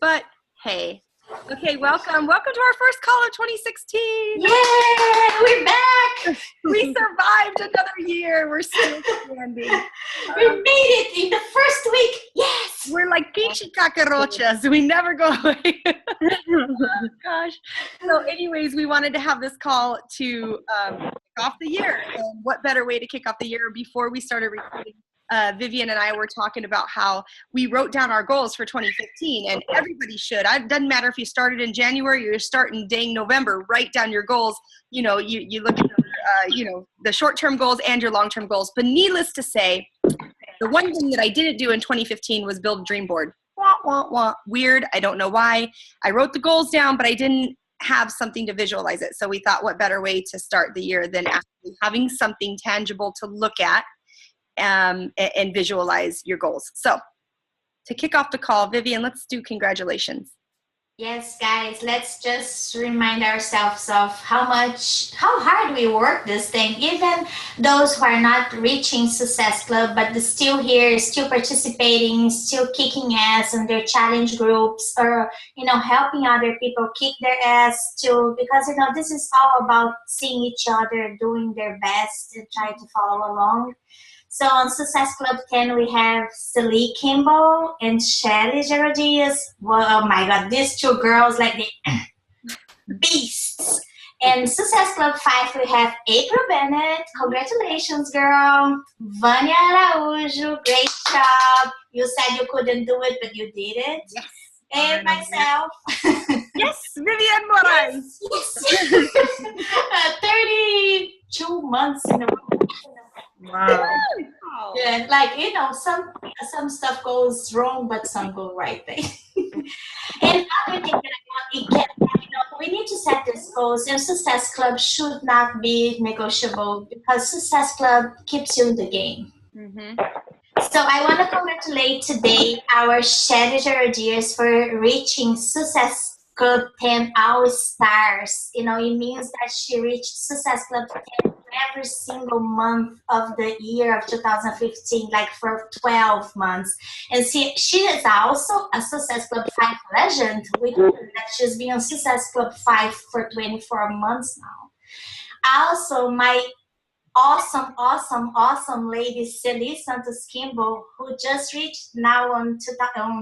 But hey, okay, welcome. Welcome to our first call of 2016. Yay, we're back. We survived another year. We're still standing. We made it in the first week. Yes. We're like peachy cacarochas. We never go away. Oh, gosh. So anyways, we wanted to have this call to kick off the year. And what better way to kick off the year before we started recording? Vivian and I were talking about how we wrote down our goals for 2015, and everybody should. It doesn't matter if you started in January or you're starting dang November. Write down your goals. You know, you look at the short-term goals and your long-term goals. But needless to say, the one thing that I didn't do in 2015 was build a dream board. Wah, wah, wah. Weird. I don't know why. I wrote the goals down, but I didn't have something to visualize it. So we thought, what better way to start the year than actually having something tangible to look at and visualize your goals. So to kick off the call, Vivian, let's do congratulations. Yes, guys, let's just remind ourselves of how hard we work this thing. Even those who are not reaching Success Club, but they're still here, still participating, still kicking ass in their challenge groups, or, helping other people kick their ass too, because, this is all about seeing each other doing their best and try to follow along. So on Success Club 10, we have Celie Kimball and Shelly Gerardias. Well, oh my God, these two girls, like the beasts. And Success Club 5, we have April Bennett. Congratulations, girl. Vania Araújo, great job. You said you couldn't do it, but you did it. Yes. And myself. Yes, Vivian Moraes. Yes. 32 months in a row. Wow. Yeah, some stuff goes wrong, but some go right. And other thing that we need to set these goals, and Success Club should not be negotiable because Success Club keeps you in the game. Mm-hmm. So I want to congratulate today our Shelly Gerardias for reaching Success Club 10 All-Stars. It means that she reached Success Club 10 every single month of the year of 2015, like for 12 months. And she is also a Success Club 5 legend, which means that she's been on Success Club 5 for 24 months now. Also, my awesome lady, Celie Santos Kimball, who just reached now on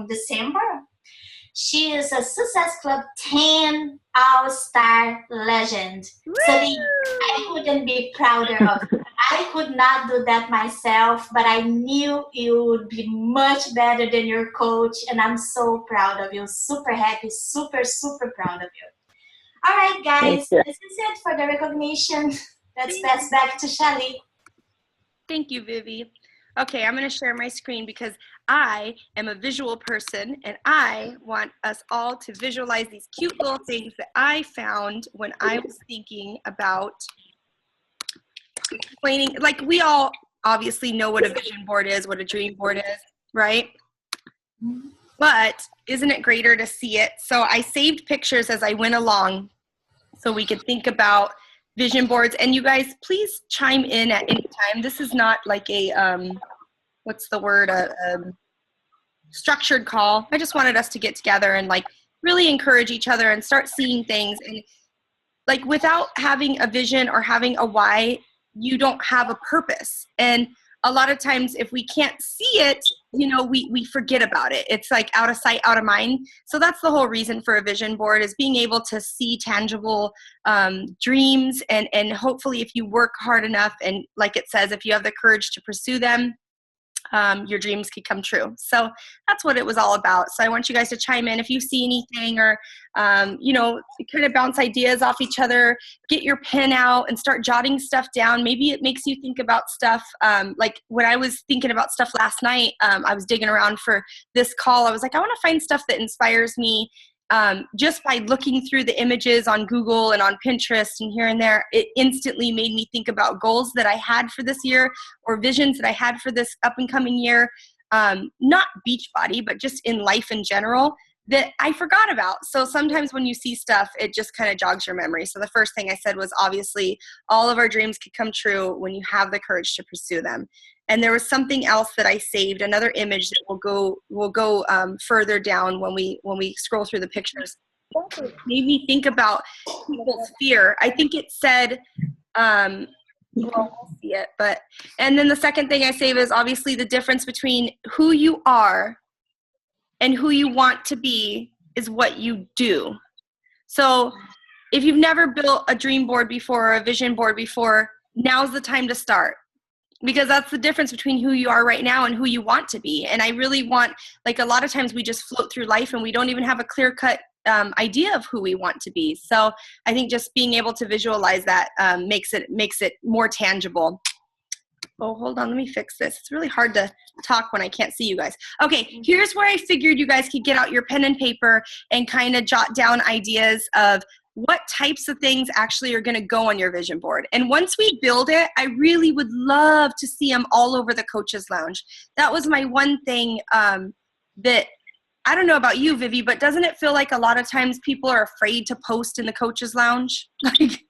December. She is a Success Club 10 All-Star legend. Celie, I couldn't be prouder of you. I could not do that myself, but I knew you would be much better than your coach, and I'm so proud of you. Super happy, super proud of you. All right, guys, this is it for the recognition. Let's pass back to Shelly. Thank you, Vivi. Okay, I'm going to share my screen because I am a visual person and I want us all to visualize these cute little things that I found when I was thinking about explaining. Like, we all obviously know what a vision board is, what a dream board is, right? But isn't it greater to see it? So I saved pictures as I went along so we could think about vision boards. And you guys, please chime in at any time. This is not like a structured call. I just wanted us to get together and really encourage each other and start seeing things. And without having a vision or having a why, you don't have a purpose. And a lot of times if we can't see it, we forget about it. It's like out of sight, out of mind. So that's the whole reason for a vision board, is being able to see tangible dreams. And hopefully if you work hard enough, and like it says, if you have the courage to pursue them, your dreams could come true. So that's what it was all about. So I want you guys to chime in if you see anything, or kind of bounce ideas off each other. Get your pen out and start jotting stuff down. Maybe it makes you think about stuff. Like when I was thinking about stuff last night, I was digging around for this call. I was like, I want to find stuff that inspires me. Just by looking through the images on Google and on Pinterest and here and there, it instantly made me think about goals that I had for this year, or visions that I had for this up and coming year. Not Beachbody, but just in life in general, that I forgot about. So sometimes when you see stuff, it just kind of jogs your memory. So the first thing I said was, obviously all of our dreams could come true when you have the courage to pursue them. And there was something else that I saved, another image that will go further down when we scroll through the pictures. It made me think about people's fear. I think it said, well, we'll see it, and then the second thing I save is obviously the difference between who you are and who you want to be is what you do. So if you've never built a dream board before or a vision board before, now's the time to start, because that's the difference between who you are right now and who you want to be. And I really want, like, a lot of times we just float through life and we don't even have a clear-cut idea of who we want to be. So I think just being able to visualize that makes it more tangible. Oh, hold on, let me fix this. It's really hard to talk when I can't see you guys. Okay, here's where I figured you guys could get out your pen and paper and kind of jot down ideas of what types of things actually are going to go on your vision board. And once we build it, I really would love to see them all over the Coaches Lounge. That was my one thing that, I don't know about you, Vivi, but doesn't it feel like a lot of times people are afraid to post in the Coaches Lounge? Like,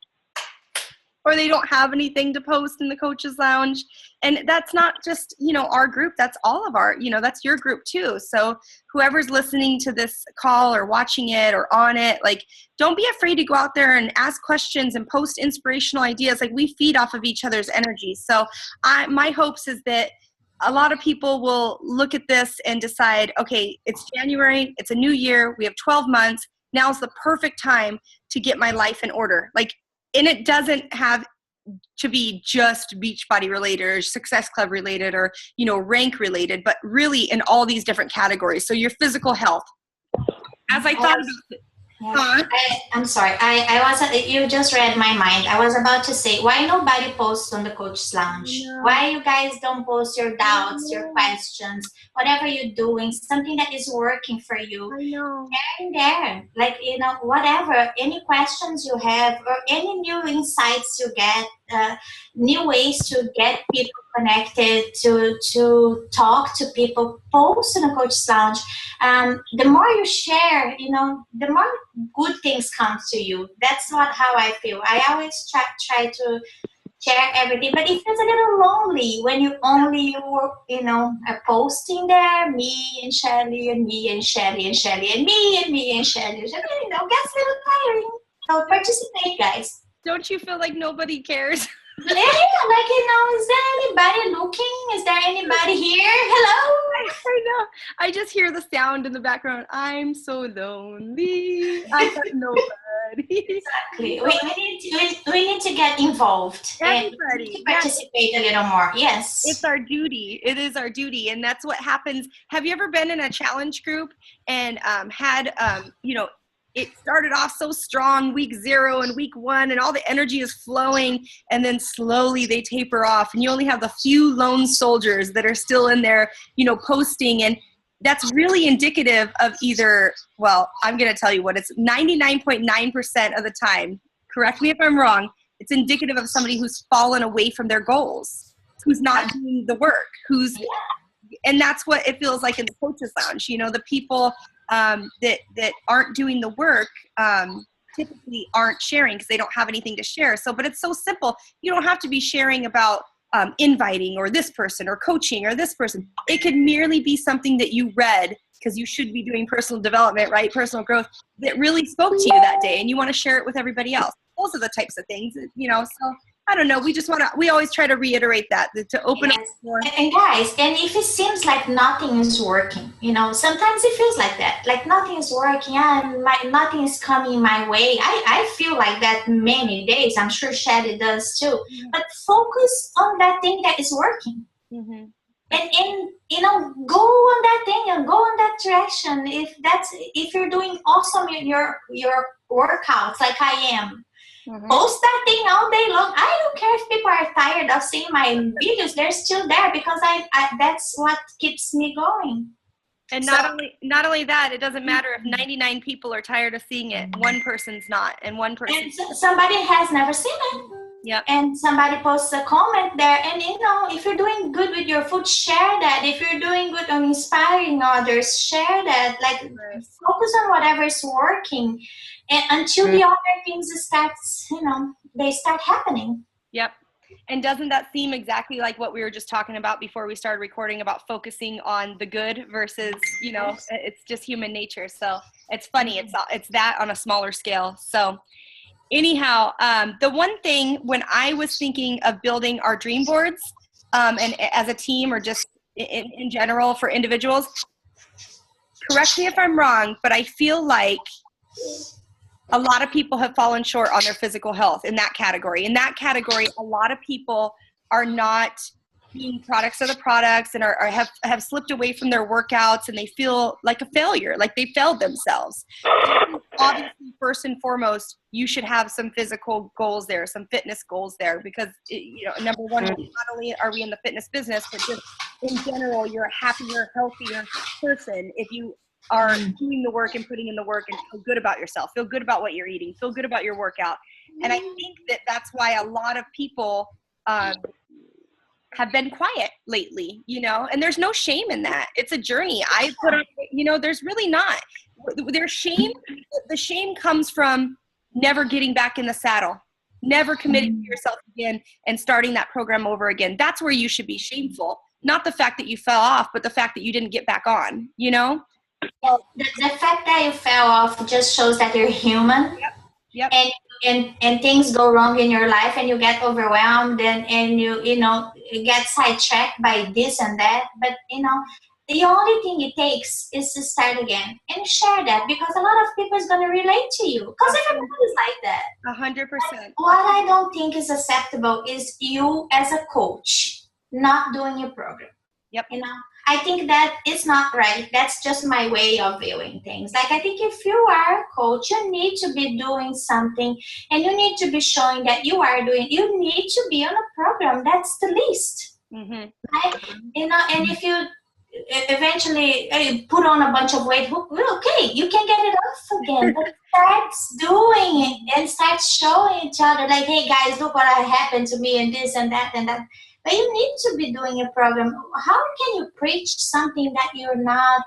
or they don't have anything to post in the Coaches Lounge. And that's not just, our group, that's all of our, that's your group too. So whoever's listening to this call or watching it or on it, like, don't be afraid to go out there and ask questions and post inspirational ideas. Like, we feed off of each other's energy. So my hopes is that a lot of people will look at this and decide, okay, it's January, it's a new year, we have 12 months, now's the perfect time to get my life in order. Like, and it doesn't have to be just Beachbody related or Success Club related or, rank related, but really in all these different categories. So your physical health. As I thought about it. Yeah. I'm sorry. You just read my mind. I was about to say, why nobody posts on the Coach's Lounge? Why you guys don't post your doubts, your questions, whatever you're doing, something that is working for you. I know. There. Like, whatever, any questions you have or any new insights you get, new ways to get people connected, to talk to people, post in the Coach's Lounge. The more you share, the more good things come to you. That's not how I feel. I always try to share everything, but it feels a little lonely when you only are posting there, me and Shelly and me and Shelly and Shelly and me and me and Shelly. Gets a little tiring. So participate, guys. Don't you feel like nobody cares? Yeah, is there anybody looking? Is there anybody here? Hello? I know. I just hear the sound in the background. I'm so lonely. I have nobody. Exactly. We need to get involved. Everybody. And participate a little more. Yes. It's our duty. It is our duty. And that's what happens. Have you ever been in a challenge group and had, it started off so strong week 0 and week 1 and all the energy is flowing and then slowly they taper off and you only have the few lone soldiers that are still in there, posting, and that's really indicative of either, well, I'm going to tell you what, it's 99.9% of the time, correct me if I'm wrong, it's indicative of somebody who's fallen away from their goals, who's not doing the work, and that's what it feels like in the Coaches Lounge. The people that aren't doing the work typically aren't sharing because they don't have anything to share. So, but it's so simple. You don't have to be sharing about inviting or this person or coaching or this person. It could merely be something that you read because you should be doing personal development, right? Personal growth that really spoke to you that day and you want to share it with everybody else. Those are the types of things, so I don't know. We always try to reiterate that, to open up more. And guys, and if it seems like nothing is working, sometimes it feels like that, like nothing is working and nothing is coming my way. I feel like that many days. I'm sure Shelly does too. Mm-hmm. But focus on that thing that is working. Mm-hmm. And go on that thing and go in that direction. If you're doing awesome in your workouts like I am, post that thing all day long. I don't care if people are tired of seeing my videos; they're still there because I that's what keeps me going. And not only that, it doesn't matter if 99 people are tired of seeing it. One person's not, and one person. And somebody has never seen it. Yep. And somebody posts a comment there, and if you're doing good with your food, share that. If you're doing good on inspiring others, share that. Like, focus on whatever is working, and until the other things they start happening. Yep. And doesn't that seem exactly like what we were just talking about before we started recording about focusing on the good versus, you know, it's just human nature. So it's funny. It's that on a smaller scale. So anyhow, the one thing when I was thinking of building our dream boards, and as a team or just in general for individuals, correct me if I'm wrong, but I feel like a lot of people have fallen short on their physical health in that category. In that category, a lot of people are not being products of the products and have slipped away from their workouts, and they feel like a failure, like they failed themselves. Obviously, first and foremost, you should have some physical goals there, some fitness goals there, because you know, number one, not only are we in the fitness business, but just in general, you're a happier, healthier person if you are doing the work and putting in the work and feel good about yourself, feel good about what you're eating, feel good about your workout. And I think that that's why a lot of people have been quiet lately, you know, and there's no shame in that. It's a journey. I put on, you know, there's really not. There's shame. The shame comes from never getting back in the saddle, never committing to yourself again and starting that program over again. That's where you should be shameful. Not the fact that you fell off, but the fact that you didn't get back on, you know? The fact that you fell off just shows that you're human. Yep. And things go wrong in your life and you get overwhelmed and you know, you get sidetracked by this and that. But, you know, the only thing it takes is to start again and share that, because a lot of people is going to relate to you, because everybody is like that. 100%. What I don't think is acceptable is you as a coach not doing your program. Yep. You know, I think that is not right. That's just my way of viewing things. Like, I think if you are a coach, you need to be doing something and you need to be showing that you are doing, you need to be on a program. That's the least. Right? You know, and if you eventually put on a bunch of weight, okay, you can get it off again. But start doing it and start showing each other, like, hey guys, look what happened to me and this and that and that. But you need to be doing a program. How can you preach something that you're not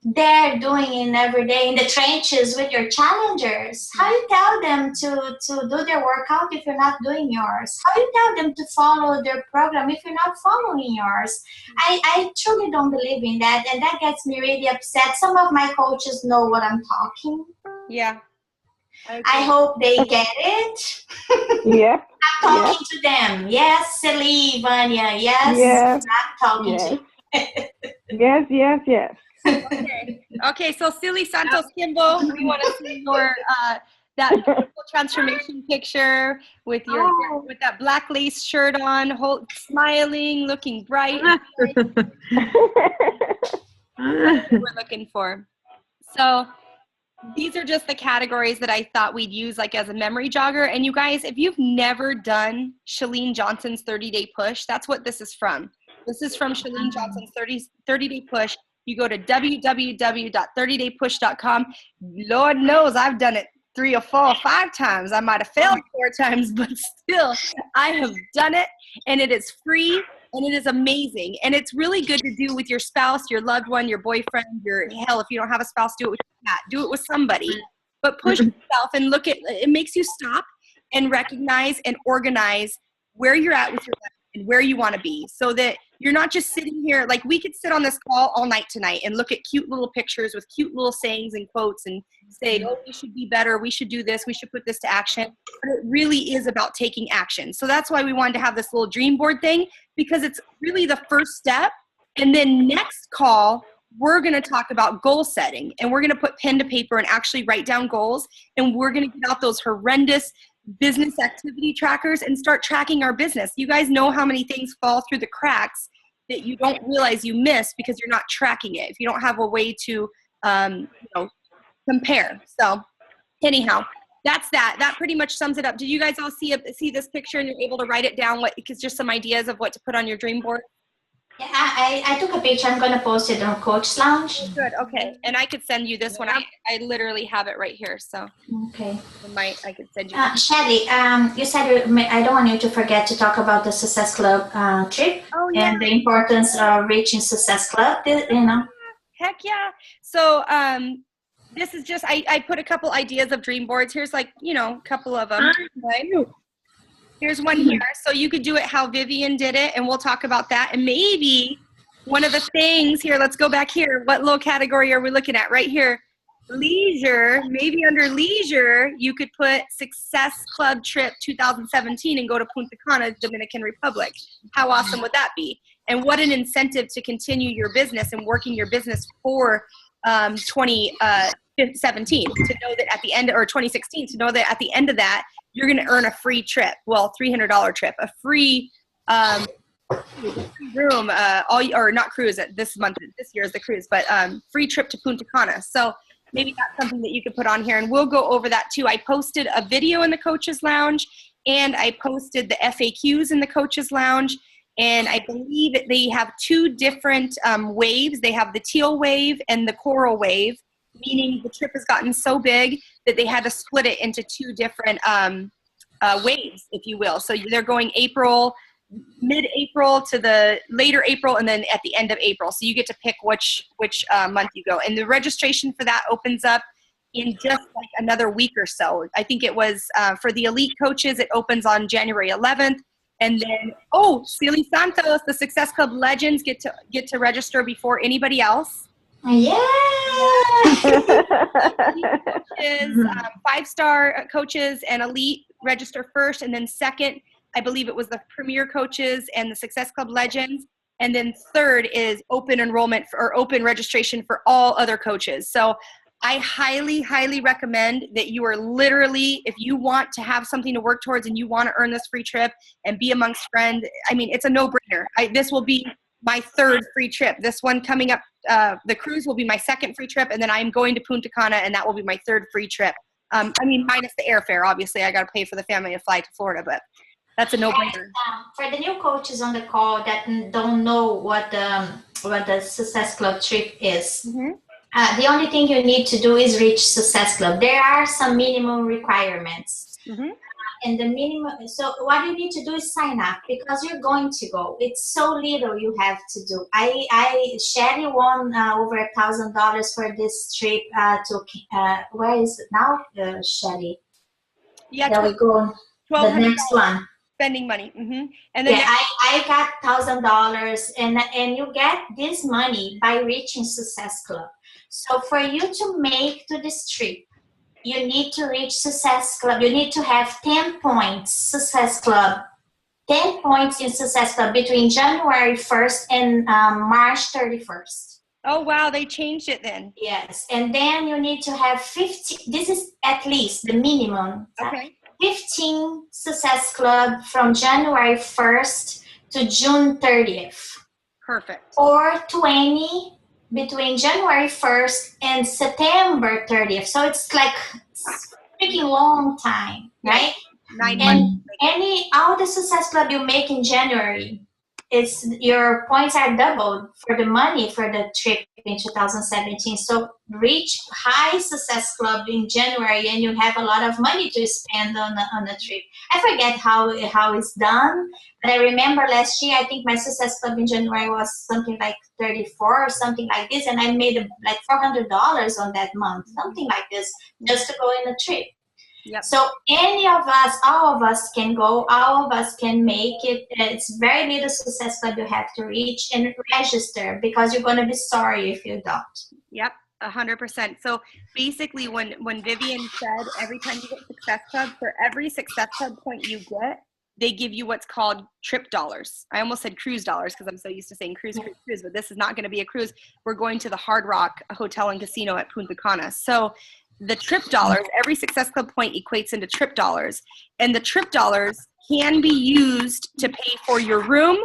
there doing in every day in the trenches with your challengers? How you tell them to do their workout if you're not doing yours? How you tell them to follow their program if you're not following yours? I truly don't believe in that, and that gets me really upset. Some of my coaches know what I'm talking. Yeah. I hope they get it. Yeah. I'm talking to them. Yes, Celie, Vanya. Yes. I'm talking to you. Yes. Okay. So Silly Santos Kimbo, we want to see your that beautiful transformation picture with your with that black lace shirt on, smiling, looking bright. That's what we're looking for. So these are just the categories that I thought we'd use like as a memory jogger. And you guys, if you've never done Chalene Johnson's 30-day push, that's what this is from. This is from Chalene Johnson's 30-day push. You go to www.30daypush.com. Lord knows I've done it 3 or 4 or 5 times. I might have failed 4 times, but still I have done it, and it is free. And it is amazing. And it's really good to do with your spouse, your loved one, your boyfriend, hell, if you don't have a spouse, do it with your cat. Do it with somebody. But push yourself and look at it. Makes you stop and recognize and organize where you're at with your life and where you want to be, so that you're not just sitting here. Like, we could sit on this call all night tonight and look at cute little pictures with cute little sayings and quotes and say, oh, we should be better, we should do this, we should put this to action. But it really is about taking action. So that's why we wanted to have this little dream board thing, because it's really the first step. And then next call, we're going to talk about goal setting, and we're going to put pen to paper and actually write down goals. And we're going to get out those horrendous business activity trackers and start tracking our business. You guys know how many things fall through the cracks that you don't realize you miss because you're not tracking it, if you don't have a way to compare. So anyhow, that's that pretty much sums it up. Did you guys all see this picture and you're able to write it down? Because just some ideas of what to put on your dream board. Yeah, I took a picture. I'm going to post it on Coach Lounge. Good. Okay. And I could send you this one. I literally have it right here. So okay. I could send you. Shelly, you said I don't want you to forget to talk about the Success Club trip. Oh, yeah. And the importance of reaching Success Club. Heck yeah. So this is just I put a couple ideas of dream boards. Here's a couple of them. Right? Here's one here. So you could do it how Vivian did it, and we'll talk about that. And maybe one of the things here, let's go back here. What little category are we looking at? Right here. Leisure. Maybe under leisure, you could put Success Club Trip 2017 and go to Punta Cana, Dominican Republic. How awesome would that be? And what an incentive to continue your business and working your business for 2017 to know that at the end, or 2016, to know that at the end of that, you're going to earn a free trip. Well, $300 trip, a free room, or not cruise this month. This year is the cruise, but free trip to Punta Cana. So maybe that's something that you could put on here, and we'll go over that too. I posted a video in the Coaches Lounge, and I posted the FAQs in the Coaches Lounge, and I believe that they have two different waves. They have the teal wave and the coral wave, meaning the trip has gotten so big that they had to split it into two different waves, if you will. So they're going mid-April to the later April, and then at the end of April. So you get to pick which month you go. And the registration for that opens up in just like another week or so. I think it was for the elite coaches, it opens on January 11th. And then, Silly Santos, the Success Club legends get to register before anybody else. Yeah. Coaches, 5-star coaches and elite register first, and then second, I believe it was the premier coaches and the Success Club legends, and then third is open enrollment or open registration for all other coaches. So I highly, highly recommend that you are literally, if you want to have something to work towards and you want to earn this free trip and be amongst friends, I mean, it's a no-brainer. This will be my third free trip. This one coming up, the cruise will be my second free trip, and then I'm going to Punta Cana, and that will be my third free trip. I mean, minus the airfare. Obviously, I got to pay for the family to fly to Florida, but that's a no-brainer. For the new coaches on the call that don't know what the Success Club trip is, the only thing you need to do is reach Success Club. There are some minimum requirements. And the minimum, so what you need to do is sign up because you're going to go. It's so little you have to do. Sherry won over $1,000 for this trip where is it now, Sherry? Yeah, there we go. The next one. Spending money. And then I got $1,000, and you get this money by reaching Success Club. So for you to make to this trip, you need to reach Success Club. You need to have 10 points, Success Club. 10 points in Success Club between January 1st and March 31st. Oh, wow. They changed it then. Yes. And then you need to have 15. This is at least the minimum. Okay. 15 Success Club from January 1st to June 30th. Perfect. Or 20 between January 1st and September 30th. So it's like a freaking long time, right? 9 months. And all the Success Club you make in January, your points are doubled for the money for the trip in 2017. So reach high Success Club in January, and you have a lot of money to spend on a trip. I forget how it's done, but I remember last year, I think my Success Club in January was something like 34 or something like this, and I made like $400 on that month, something like this, just to go on a trip. Yep. So any of us, all of us can go, all of us can make it. It's very little Success Club you have to reach and register, because you're going to be sorry if you don't. Yep, 100%. So basically when Vivian said every time you get Success Club, for every Success Club point you get, they give you what's called trip dollars. I almost said cruise dollars because I'm so used to saying cruise, but this is not going to be a cruise. We're going to the Hard Rock Hotel and Casino at Punta Cana. So the trip dollars, every Success Club point equates into trip dollars. And the trip dollars can be used to pay for your room,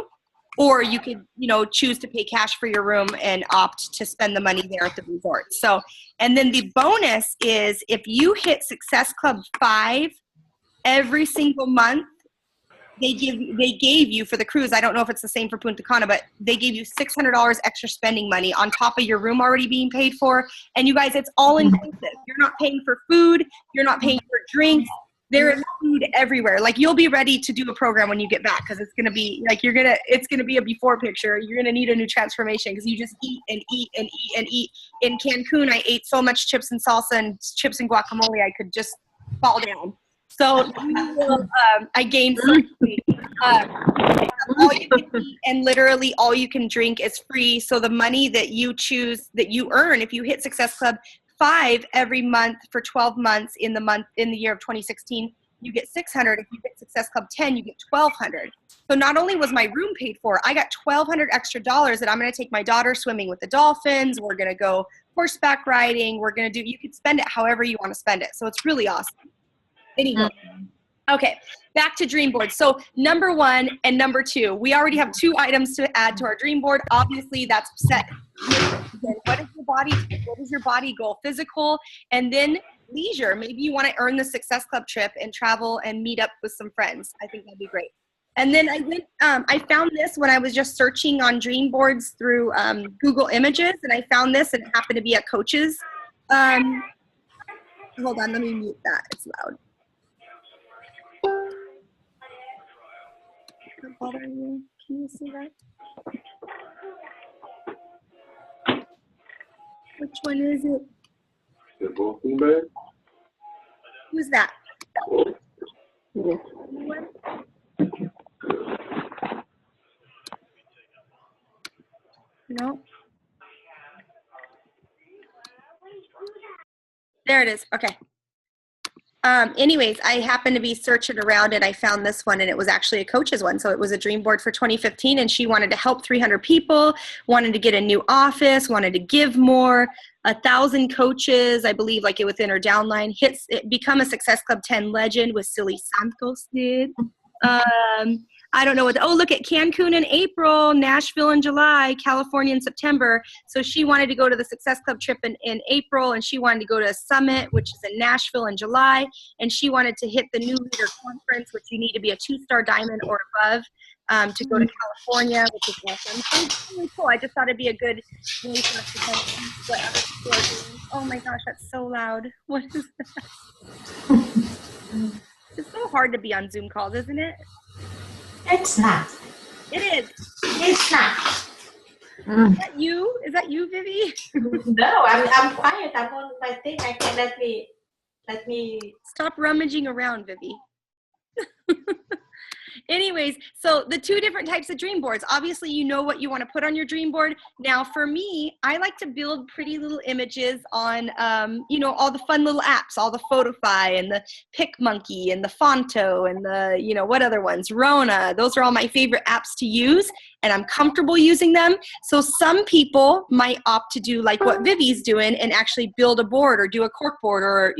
or you could, choose to pay cash for your room and opt to spend the money there at the resort. So, and then the bonus is if you hit Success Club 5 every single month, they gave you for the cruise. I don't know if it's the same for Punta Cana, but they gave you $600 extra spending money on top of your room already being paid for. And you guys, it's all inclusive. You're not paying for food. You're not paying for drinks. There is food everywhere. Like, you'll be ready to do a program when you get back, because it's going to be like, it's going to be a before picture. You're going to need a new transformation because you just eat and eat and eat and eat. In Cancun, I ate so much chips and salsa and chips and guacamole, I could just fall down. So you will, I gained some weight. All you can eat and literally all you can drink is free. So the money that you choose, that you earn, if you hit Success Club 5 every month for 12 months in the year of 2016, you get $600. If you hit Success Club 10, you get $1,200. So not only was my room paid for, I got $1,200 extra dollars that I'm going to take my daughter swimming with the dolphins. We're going to go horseback riding. We're going to do, you could spend it however you want to spend it. So it's really awesome. Anyway. Okay, back to dream board. So number 1 and number 2, we already have 2 items to add to our dream board. Obviously, that's set. What is your body? What is your body goal? Physical, and then leisure. Maybe you want to earn the Success Club trip and travel and meet up with some friends. I think that'd be great. And then I found this when I was just searching on dream boards through Google Images, and I found this, and it happened to be at Coach's. Hold on, let me mute that. It's loud. What are you? Can you see that? Which one is it? The golfing bag? Who's that? Yeah. No. There it is. Okay. Anyways, I happened to be searching around and I found this one, and it was actually a Coach's one. So it was a dream board for 2015, and she wanted to help 300 people, wanted to get a new office, wanted to give more, 1,000 coaches, I believe, like it within her downline, become a Success Club 10 legend with Silly Santos did. I don't know what, look at Cancun in April, Nashville in July, California in September. So she wanted to go to the Success Club trip in April, and she wanted to go to a summit, which is in Nashville in July. And she wanted to hit the New Leader Conference, which you need to be a 2-star diamond or above to go to California, which is awesome. So it's really cool. I just thought it'd be a good way for us to kind of see what other people are doing. Oh my gosh, that's so loud. What is that? It's so hard to be on Zoom calls, isn't it? It's not. It is. It's not. Is that you? Is that you, Vivi? No, I'm quiet. I'm on my thing. I can let me. Stop rummaging around, Vivi. Anyways, so the 2 different types of dream boards. Obviously, you know what you want to put on your dream board. Now, for me, I like to build pretty little images on, all the fun little apps, all the Photify and the PicMonkey and the Fonto and the, what other ones? Rona. Those are all my favorite apps to use, and I'm comfortable using them. So some people might opt to do like what Vivi's doing and actually build a board or do a cork board or,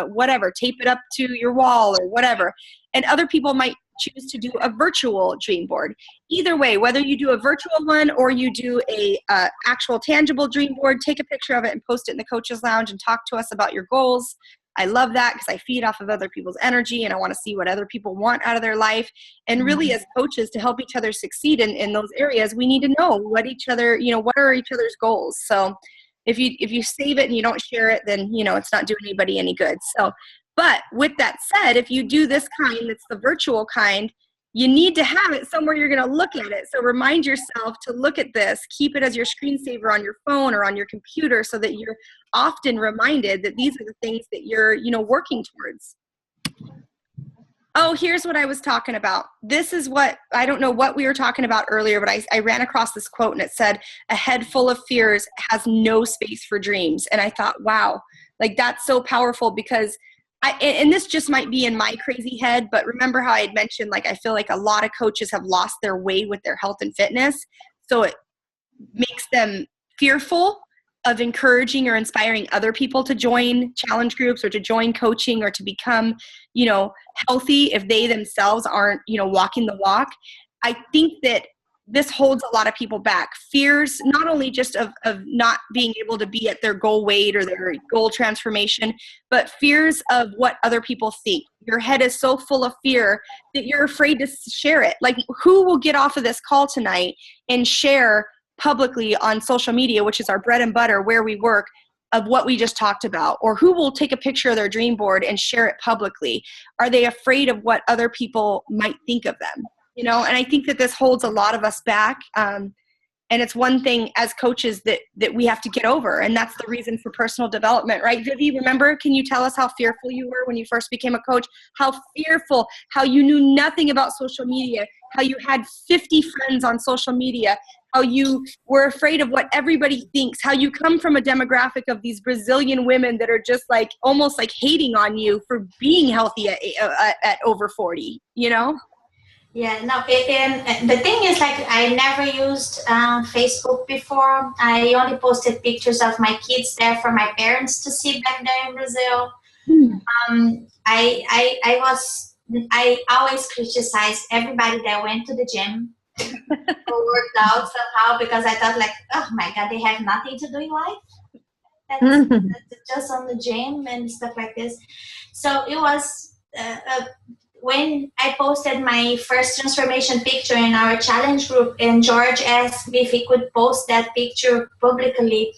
whatever, tape it up to your wall or whatever. And other people might choose to do a virtual dream board. Either way, whether you do a virtual one or you do a actual tangible dream board, take a picture of it and post it in the Coaches Lounge and talk to us about your goals. I love that because I feed off of other people's energy and I want to see what other people want out of their life. And really, as coaches, to help each other succeed in those areas, we need to know what each other, what are each other's goals. So if you save it and you don't share it, then, it's not doing anybody any good. So, but with that said, if you do this kind, it's the virtual kind, you need to have it somewhere you're going to look at it. So remind yourself to look at this. Keep it as your screensaver on your phone or on your computer so that you're often reminded that these are the things that you're, working towards. Oh, here's what I was talking about. This is what, I don't know what we were talking about earlier, but I ran across this quote and it said, "A head full of fears has no space for dreams." And I thought, wow, like that's so powerful because and this just might be in my crazy head, but remember how I had mentioned, like, I feel like a lot of coaches have lost their way with their health and fitness. So it makes them fearful of encouraging or inspiring other people to join challenge groups or to join coaching or to become, healthy if they themselves aren't, walking the walk. I think that this holds a lot of people back. Fears, not only just of not being able to be at their goal weight or their goal transformation, but fears of what other people think. Your head is so full of fear that you're afraid to share it. Like, who will get off of this call tonight and share publicly on social media, which is our bread and butter, where we work, of what we just talked about? Or who will take a picture of their dream board and share it publicly? Are they afraid of what other people might think of them? And I think that this holds a lot of us back. And And it's one thing as coaches that we have to get over. And that's the reason for personal development, right? Vivi, remember, can you tell us how fearful you were when you first became a coach? How fearful, how you knew nothing about social media, how you had 50 friends on social media, how you were afraid of what everybody thinks, how you come from a demographic of these Brazilian women that are just like almost like hating on you for being healthy at over 40, you know? Yeah, no, and the thing is, like, I never used Facebook before. I only posted pictures of my kids there for my parents to see back there in Brazil. I always criticized everybody that went to the gym or worked out somehow, because I thought, like, oh my God, they have nothing to do in life. That's just on the gym and stuff like this. So it was when I posted my first transformation picture in our challenge group, and George asked me if he could post that picture publicly.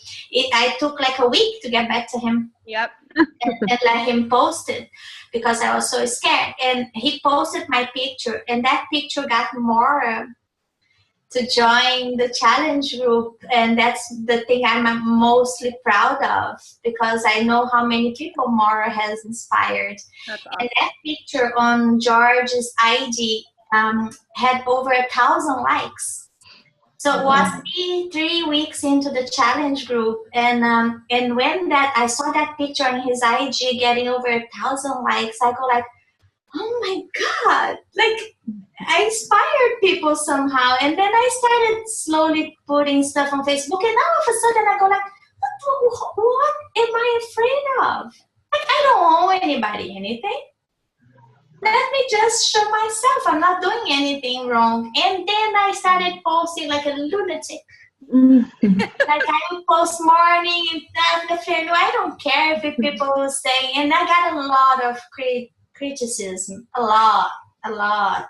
I took like a week to get back to him. Yep. and let him post it, because I was so scared. And he posted my picture, and that picture got more to join the challenge group. And that's the thing I'm mostly proud of, because I know how many people Maura has inspired. That's awesome. And that picture on George's IG had over 1,000 likes. So it was 3 weeks into the challenge group, and when I saw that picture on his IG getting over 1,000 likes, I go like, oh my God, like, I inspired people somehow. And then I started slowly putting stuff on Facebook, and now all of a sudden I go like, what am I afraid of? Like, I don't owe anybody anything. Let me just show myself I'm not doing anything wrong. And then I started posting like a lunatic. Like, I would post morning and afternoon. I don't care if people will say. And I got a lot of criticism, a lot,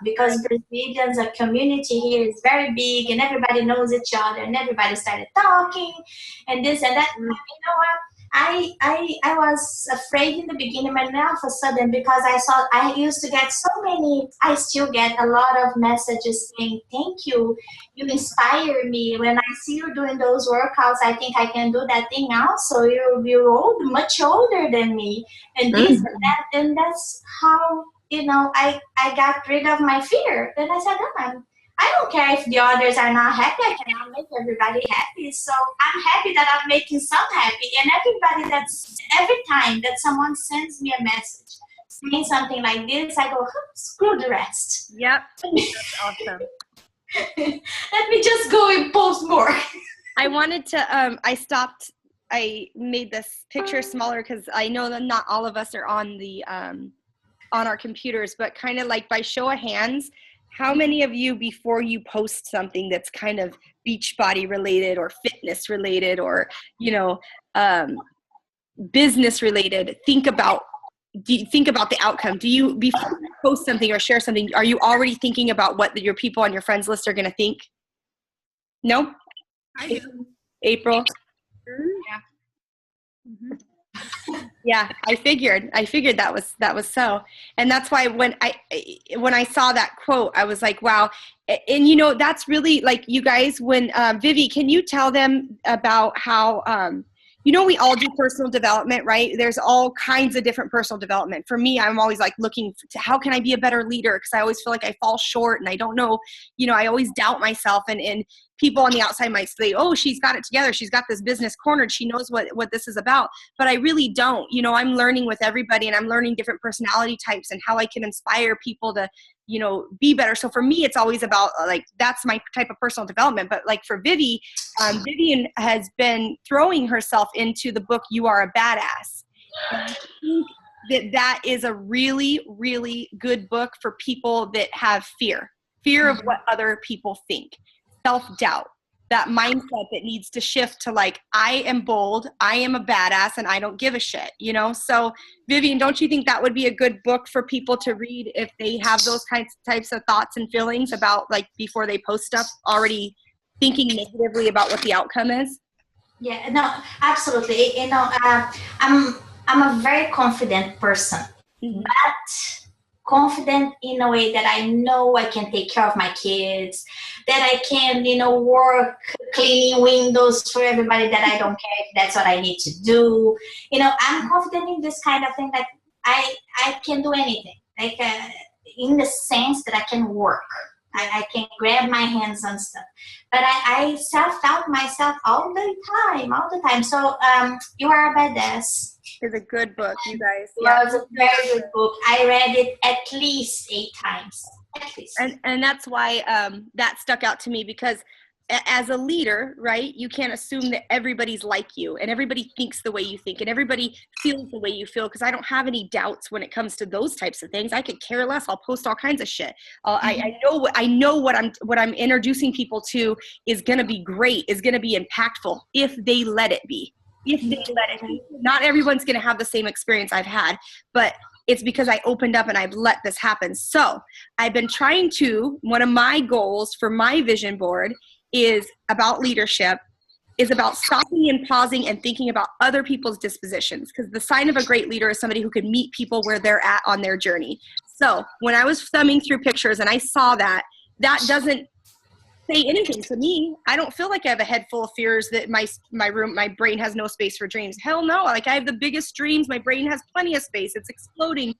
because Brazilians, a community here is very big, and everybody knows each other, and everybody started talking and this and that. You know what? I was afraid in the beginning, but now all of a sudden, because I used to get so many, I still get a lot of messages saying, thank you, you inspire me. When I see you doing those workouts, I think I can do that thing also. You're old, much older than me, and this and that. And that's how, I got rid of my fear. And I said, I don't care if the others are not happy. I cannot make everybody happy. So I'm happy that I'm making some happy. And every time that someone sends me a message saying something like this, I go, screw the rest. Yep. That's awesome. Let me just go and post more. I wanted to, I made this picture smaller because I know that not all of us are on the, on our computers, but kind of like by show of hands, how many of you, before you post something that's kind of Beachbody related or fitness related or, business related, think about the outcome? Do you, before you post something or share something, are you already thinking about what your people on your friends list are going to think? No? I do. April? Yeah. Mm-hmm. Yeah, I figured that was so. And that's why when I saw that quote, I was like, wow. And that's really like, you guys, when Vivi, can you tell them about how we all do personal development, right? There's all kinds of different personal development. For me, I'm always like looking to how can I be a better leader? Because I always feel like I fall short and I don't know, I always doubt myself, and people on the outside might say, oh, she's got it together. She's got this business cornered. She knows what this is about. But I really don't. I'm learning with everybody, and I'm learning different personality types and how I can inspire people to, be better. So for me, it's always about like, that's my type of personal development. But like for Vivi, Vivian has been throwing herself into the book, You Are a Badass. And I think that is a really, really good book for people that have fear of what other people think. Self-doubt, that mindset that needs to shift to like, I am bold, I am a badass, and I don't give a shit, So Vivian, don't you think that would be a good book for people to read if they have those types of thoughts and feelings about, like, before they post stuff, already thinking negatively about what the outcome is? Yeah, no, absolutely. I'm a very confident person, but confident in a way that I know I can take care of my kids, that I can, work cleaning windows for everybody, that I don't care if that's what I need to do. I'm confident in this kind of thing, that I can do anything, like in the sense that I can work. I can grab my hands on stuff, but I self-doubt myself all the time. So You Are a Badass It's a good book, you guys. was a very good book. I read it at least 8 times. At least. And that's why that stuck out to me, because as a leader, right, you can't assume that everybody's like you and everybody thinks the way you think and everybody feels the way you feel, because I don't have any doubts when it comes to those types of things. I could care less. I'll post all kinds of shit. I know what I'm introducing people to is going to be great, is going to be impactful if they let it be. If they let it be. Not everyone's going to have the same experience I've had, but it's because I opened up and I've let this happen. So I've been trying to, one of my goals for my vision board is about leadership, is about stopping and pausing and thinking about other people's dispositions. Because the sign of a great leader is somebody who can meet people where they're at on their journey. So when I was thumbing through pictures and I saw that doesn't say anything to me. I don't feel like I have a head full of fears that my brain has no space for dreams. Hell no. Like, I have the biggest dreams. My brain has plenty of space. It's exploding.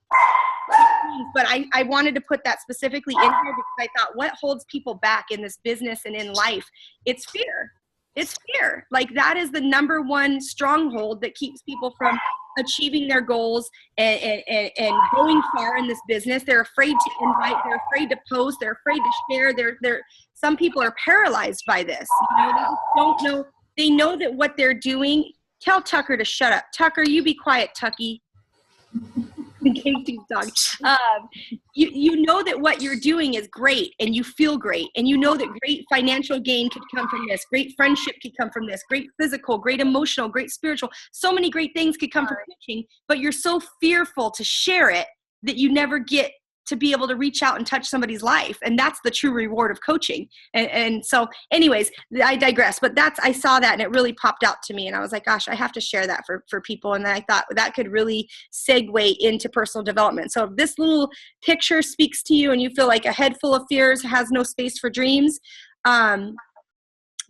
But I wanted to put that specifically in here because I thought, what holds people back in this business and in life? It's fear. It's fear. Like, that is the number one stronghold that keeps people from achieving their goals and going far in this business. They're afraid to invite. They're afraid to post. They're afraid to share. Some people are paralyzed by this. They just don't know. They know that what they're doing. Tell Tucker to shut up. Tucker, you be quiet, Tucky. Casey's dog. You know that what you're doing is great and you feel great, and you know that great financial gain could come from this, great friendship could come from this, great physical, great emotional, great spiritual, so many great things could come from coaching, but you're so fearful to share it that you never get to be able to reach out and touch somebody's life. And that's the true reward of coaching. And so anyways, I digress, but I saw that and it really popped out to me. And I was like, gosh, I have to share that for people. And then I thought that could really segue into personal development. So if this little picture speaks to you and you feel like a head full of fears has no space for dreams,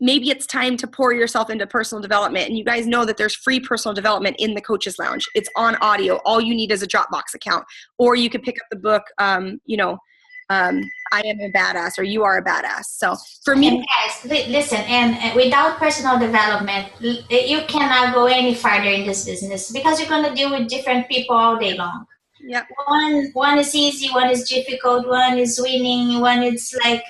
maybe it's time to pour yourself into personal development. And you guys know that there's free personal development in the Coaches Lounge. It's on audio. All you need is a Dropbox account, or you could pick up the book, I Am a Badass, or You Are a Badass. So for me, and guys, listen, and without personal development, you cannot go any farther in this business, because you're going to deal with different people all day long. yeah, One is easy, one is difficult, one is winning, one is like,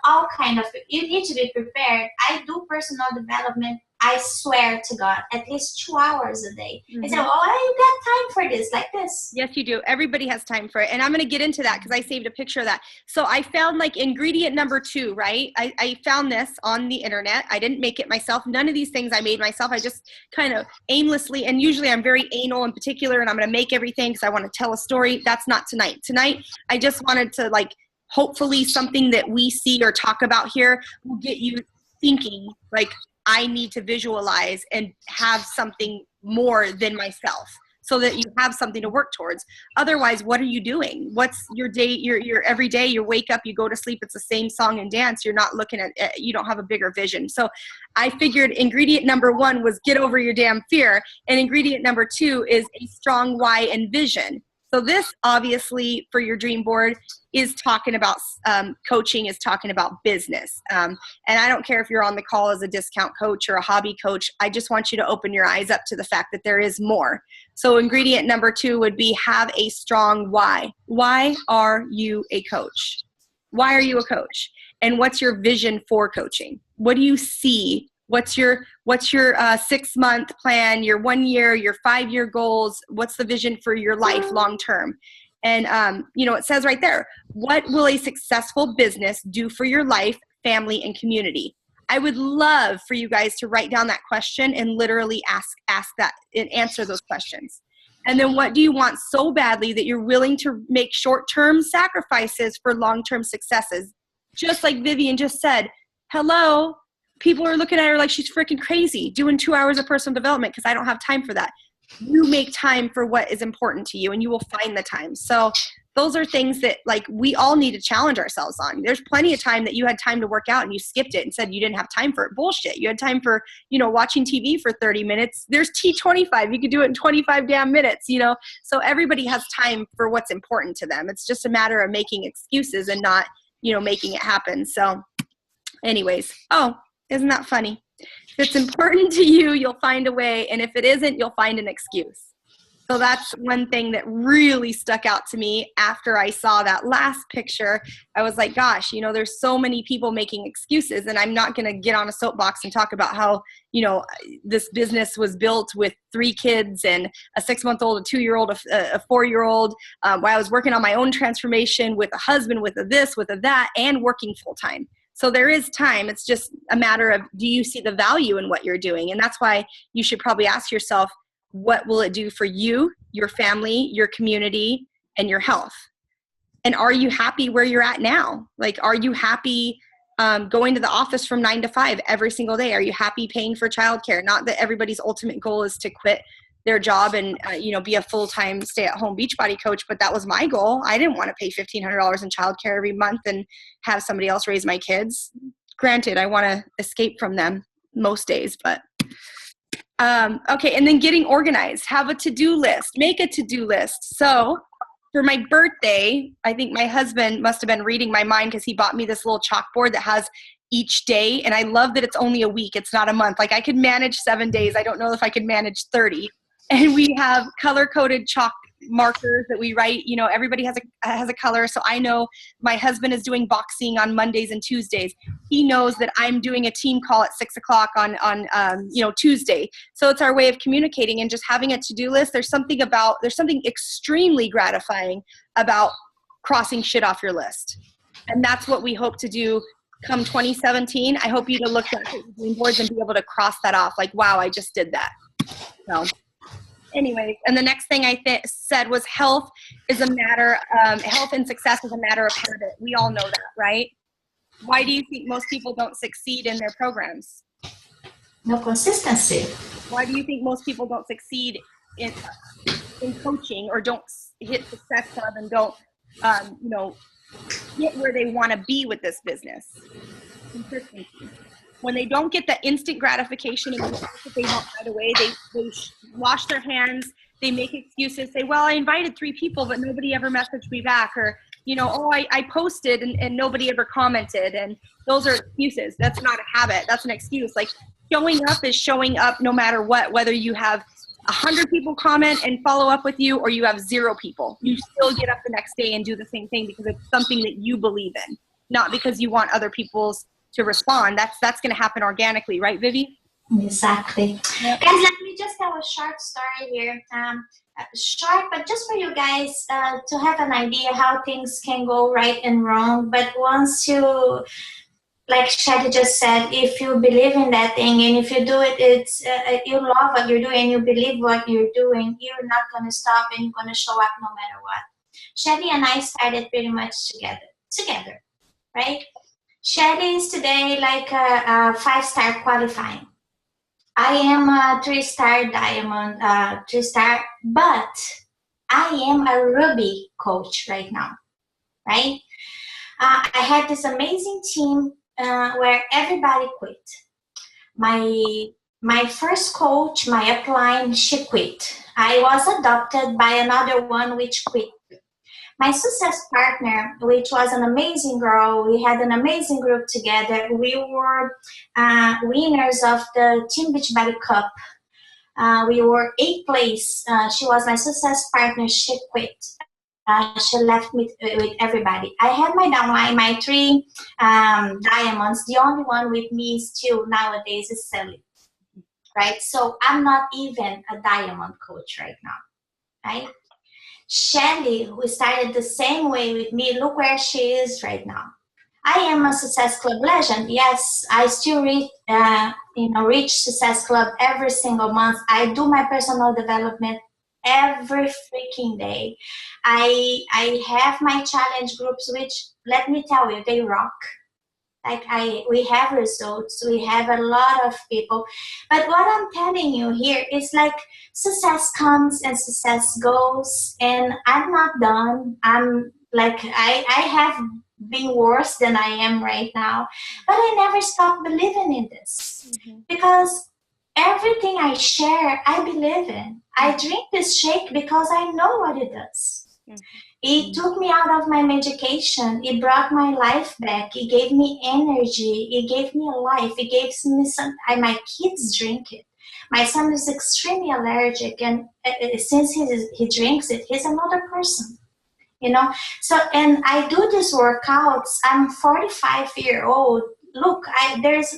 all kind of, you need to be prepared. I do personal development, I swear to God, at least 2 hours a day. I said, you got time for this, like this. yes, you do. Everybody has time for it. And I'm going to get into that because I saved a picture of that. So I found like ingredient number 2, right? I found this on the internet. I didn't make it myself. None of these things I made myself. I just kind of aimlessly, and usually I'm very anal and particular, and I'm going to make everything because I want to tell a story. That's not tonight. Tonight, I just wanted to hopefully something that we see or talk about here will get you thinking like, I need to visualize and have something more than myself, so that you have something to work towards. Otherwise, what are you doing? What's your day? Your every day, you wake up, you go to sleep, it's the same song and dance. You're not looking at, you don't have a bigger vision. So I figured ingredient number 1 was get over your damn fear. And ingredient number 2 is a strong why and vision. So this obviously for your dream board is talking about coaching, is talking about business. And I don't care if you're on the call as a discount coach or a hobby coach. I just want you to open your eyes up to the fact that there is more. So ingredient number 2 would be have a strong why. Why are you a coach? Why are you a coach? And what's your vision for coaching? What do you see? What's your 6-month plan, your 1 year, your 5-year goals? What's the vision for your life long term? And, it says right there, what will a successful business do for your life, family, and community? I would love for you guys to write down that question and literally ask that and answer those questions. And then what do you want so badly that you're willing to make short-term sacrifices for long-term successes? Just like Vivian just said, hello, people are looking at her like she's freaking crazy doing 2 hours of personal development because I don't have time for that. You make time for what is important to you and you will find the time. So those are things that like we all need to challenge ourselves on. There's plenty of time that you had time to work out and you skipped it and said you didn't have time for it. Bullshit. You had time for, watching TV for 30 minutes. There's T25. You could do it in 25 damn minutes, So everybody has time for what's important to them. It's just a matter of making excuses and not, making it happen. So anyways, isn't that funny? If it's important to you, you'll find a way. And if it isn't, you'll find an excuse. So that's one thing that really stuck out to me after I saw that last picture. I was like, gosh, there's so many people making excuses, and I'm not going to get on a soapbox and talk about how, this business was built with 3 kids and a 6-month-old, a 2-year-old, a 4-year-old, while I was working on my own transformation with a husband, with a this, with a that, and working full time. So there is time. It's just a matter of, do you see the value in what you're doing? And that's why you should probably ask yourself, what will it do for you, your family, your community, and your health? And are you happy where you're at now? Like, are you happy going to the office from 9 to 5 every single day? Are you happy paying for childcare? Not that everybody's ultimate goal is to quit their job and, be a full-time stay-at-home Beachbody coach, but that was my goal. I didn't want to pay $1,500 in childcare every month and have somebody else raise my kids. Granted, I want to escape from them most days, but okay, and then getting organized. Have a to-do list. Make a to-do list. So for my birthday, I think my husband must have been reading my mind because he bought me this little chalkboard that has each day, and I love that it's only a week. It's not a month. Like, I could manage 7 days. I don't know if I could manage 30. And we have color-coded chalk markers that we write. Everybody has a color. So I know my husband is doing boxing on Mondays and Tuesdays. He knows that I'm doing a team call at 6:00 on Tuesday. So it's our way of communicating and just having a to-do list. There's something extremely gratifying about crossing shit off your list. And that's what we hope to do come 2017. I hope you to look at your dream boards and be able to cross that off. Like, wow, I just did that. So anyways, and the next thing I said was health and success is a matter of habit. We all know that, right? Why do you think most people don't succeed in their programs? No consistency. Why do you think most people don't succeed in coaching or don't hit Success Club and don't, get where they want to be with this business? Consistency. When they don't get the instant gratification and the results that they want right away, they wash their hands, they make excuses, say, well, I invited 3 people, but nobody ever messaged me back, or, I posted and nobody ever commented, and those are excuses. That's not a habit. That's an excuse. Like, showing up is showing up no matter what, whether you have 100 people comment and follow up with you or you have 0 people. You still get up the next day and do the same thing because it's something that you believe in, not because you want other people's to respond. That's going to happen organically, right, Vivi? Exactly. Yep. Guys, let me just tell a short story here. Short, but just for you guys to have an idea how things can go right and wrong. But once you, like Shadi just said, if you believe in that thing and if you do it, it's you love what you're doing, you believe what you're doing, you're not going to stop and you're going to show up no matter what. Shadi and I started pretty much together, right? Shadi is today like a 5-star qualifying. I am a 3-star diamond, 3-star, but I am a Ruby coach right now, right? I had this amazing team where everybody quit. My first coach, my upline, she quit. I was adopted by another one which quit. My success partner, which was an amazing girl, we had an amazing group together. We were winners of the Team Beachbody Cup. We were 8th place. She was my success partner. She quit. She left me with everybody. I had my downline, my 3 diamonds. The only one with me still nowadays is Sally, right? So I'm not even a diamond coach right now, right? Shelly, who started the same way with me, look where she is right now. I am a Success Club legend. Yes, I still reach Success Club every single month. I do my personal development every freaking day. I have my challenge groups, which, let me tell you, they rock. Like we have results, we have a lot of people. But what I'm telling you here is like success comes and success goes, and I'm not done. I'm like I have been worse than I am right now, but I never stopped believing in this because everything I share, I believe in. I drink this shake because I know what it does. It took me out of my medication. It brought my life back. It gave me energy. It gave me a life. It gave me some. My kids drink it. My son is extremely allergic, and since he drinks it, he's another person. You know. So, and I do these workouts. I'm 45-year-old. Look, there's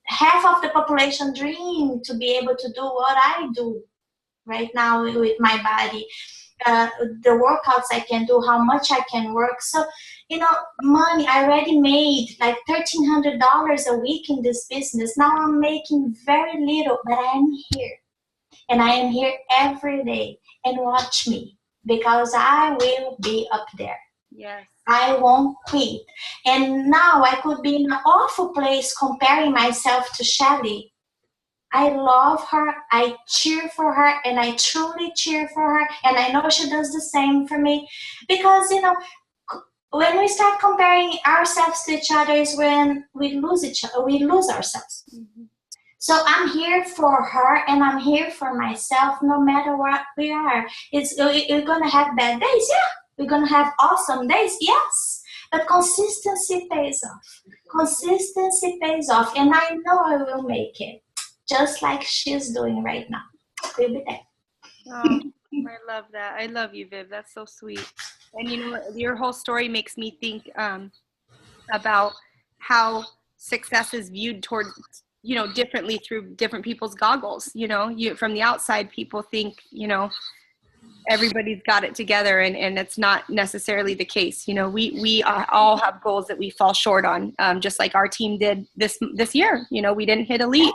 half of the population dream to be able to do what I do right now with my body. The workouts I can do, how much I can work. So, you know, money, I already made like $1,300 a week in this business. Now I'm making very little, but I am here. And I am here every day. And watch me, because I will be up there. Yes. I won't quit. And now I could be in an awful place comparing myself to Shelly. I love her, I cheer for her, and I truly cheer for her, and I know she does the same for me. Because, you know, when we start comparing ourselves to each other is when we lose ourselves. So I'm here for her, and I'm here for myself, no matter what we are. We're going to have bad days, yeah. We're going to have awesome days, yes. But consistency pays off. Consistency pays off, and I know I will make it. Just like she's doing right now. We'll be there. Oh, I love that. I love you, Viv. That's so sweet. And you know, your whole story makes me think about how success is viewed towards, you know, differently through different people's goggles. You know, from the outside, people think, you know, everybody's got it together, and it's not necessarily the case. You know, we all have goals that we fall short on, just like our team did this year. You know, we didn't hit elite.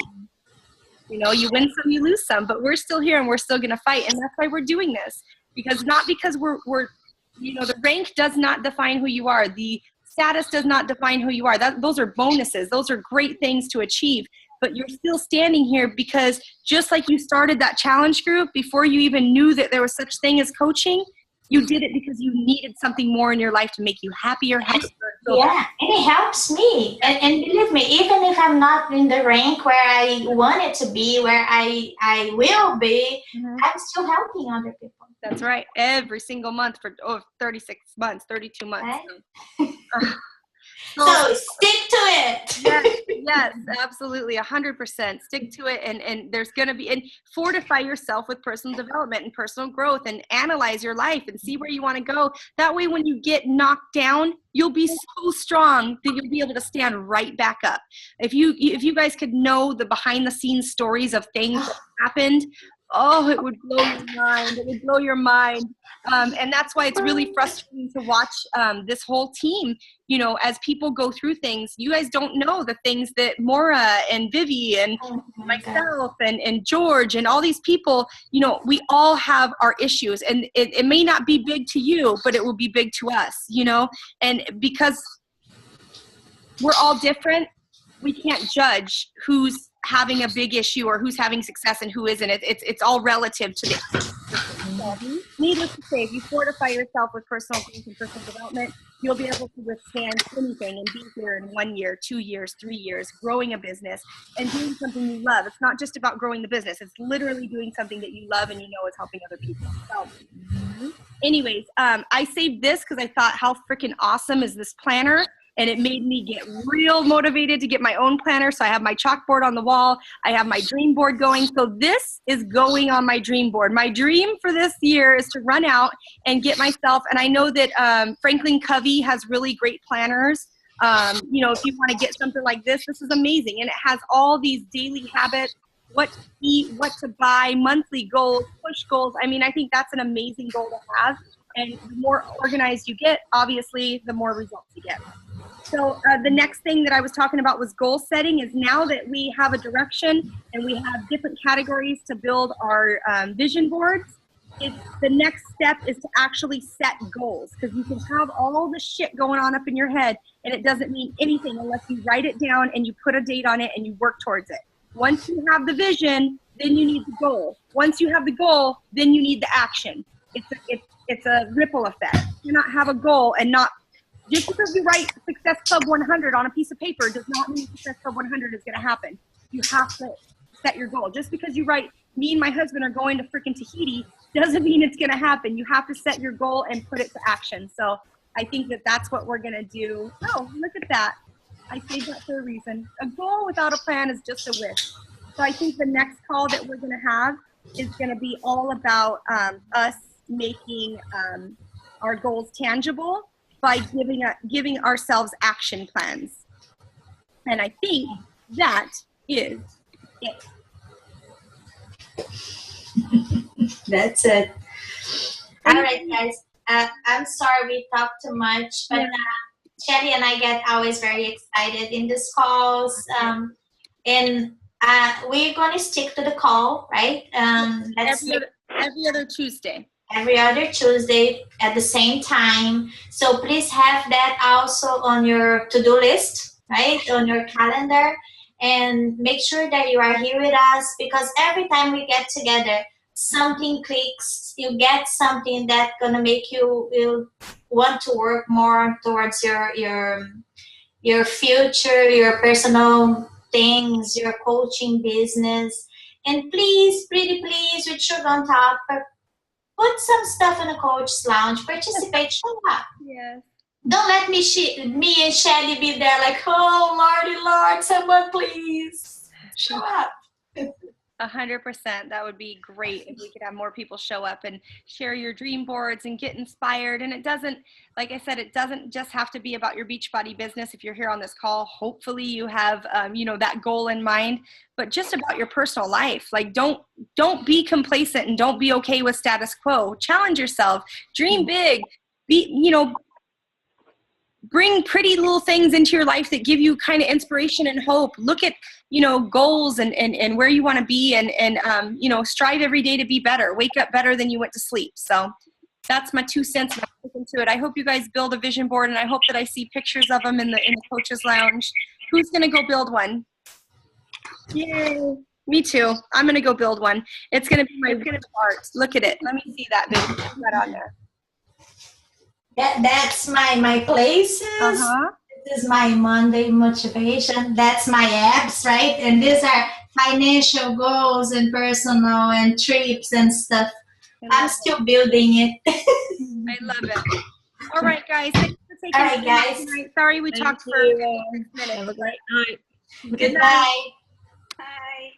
You know, you win some, you lose some, but we're still here and we're still going to fight. And that's why we're doing this, because not because we're, you know, the rank does not define who you are. The status does not define who you are. Those are bonuses. Those are great things to achieve, but you're still standing here because just like you started that challenge group before you even knew that there was such thing as coaching, you did it because you needed something more in your life to make you happier, healthier. Yeah, and it helps me. And believe me, even if I'm not in the rank where I want it to be, where I will be, I'm still helping other people. That's right. Every single month for 36 months, 32 months. Right? So stick to it. Yes, absolutely. 100%. Stick to it. And there's going to be, and fortify yourself with personal development and personal growth, and analyze your life and see where you want to go. That way, when you get knocked down, you'll be so strong that you'll be able to stand right back up. If you guys could know the behind the scenes stories of things that happened, oh, it would blow your mind. It would blow your mind. And that's why it's really frustrating to watch this whole team, you know, as people go through things. You guys don't know the things that Maura and Vivi and myself and George and all these people, you know, we all have our issues, and it may not be big to you, but it will be big to us, you know, and because we're all different, we can't judge who's having a big issue or who's having success and who isn't. It's all relative to the needless to say, if you fortify yourself with personal growth and personal development, you'll be able to withstand anything and be here in 1 year, 2 years, 3 years, growing a business and doing something you love. It's not just about growing the business. It's literally doing something that you love and you know is helping other people. So anyways, I saved this because I thought, how freaking awesome is this planner? And it made me get real motivated to get my own planner. So I have my chalkboard on the wall. I have my dream board going. So this is going on my dream board. My dream for this year is to run out and get myself, and I know that Franklin Covey has really great planners. You know, if you want to get something like this, this is amazing. And it has all these daily habits, what to eat, what to buy, monthly goals, push goals. I mean, I think that's an amazing goal to have. And the more organized you get, obviously, the more results you get. So the next thing that I was talking about was goal setting. Is now that we have a direction and we have different categories to build our vision boards, the next step is to actually set goals, because you can have all the shit going on up in your head and it doesn't mean anything unless you write it down and you put a date on it and you work towards it. Once you have the vision, then you need the goal. Once you have the goal, then you need the action. It's a ripple effect. You cannot have a goal and not, just because you write Success Club 100 on a piece of paper does not mean Success Club 100 is going to happen. You have to set your goal. Just because you write, me and my husband are going to freaking Tahiti, doesn't mean it's going to happen. You have to set your goal and put it to action. So I think that that's what we're going to do. Oh, look at that. I saved that for a reason. A goal without a plan is just a wish. So I think the next call that we're going to have is going to be all about us making our goals tangible by giving ourselves action plans. And I think that is it. That's it. All right, guys. I'm sorry we talked too much, but Shelly and I get always very excited in these calls. And we're going to stick to the call, right? Every other Tuesday. Every other Tuesday at the same time. So please have that also on your to-do list, right? On your calendar. And make sure that you are here with us, because every time we get together, something clicks. You get something that's gonna make you want to work more towards your future, your personal things, your coaching business. And please, pretty please, with sugar on top, put some stuff in the coach's lounge. Participate, show up. Yes. Don't let me and Shelly be there like, oh, Lordy Lord, someone please show up. 100%. That would be great if we could have more people show up and share your dream boards and get inspired. And it doesn't, like I said, it doesn't just have to be about your Beachbody business. If you're here on this call, hopefully you have, that goal in mind, but just about your personal life. Like, don't be complacent and don't be okay with status quo. Challenge yourself, dream big, bring pretty little things into your life that give you kind of inspiration and hope. Look at, goals and where you want to be and strive every day to be better. Wake up better than you went to sleep. So that's my 2 cents and I'm sticking to it. I hope you guys build a vision board, and I hope that I see pictures of them in the coach's lounge. Who's going to go build one? Yay. Me too. I'm going to go build one. It's going to be my part. Look at it. Let me see that vision. Put that on there. That's my places. Uh-huh. This is my Monday motivation. That's my apps, right? And these are financial goals and personal and trips and stuff. I'm still building it. I love it. All right, guys. Thanks for taking All right, guys. tonight. Sorry we talked for 6 minutes. Have a great night. Good night. Bye.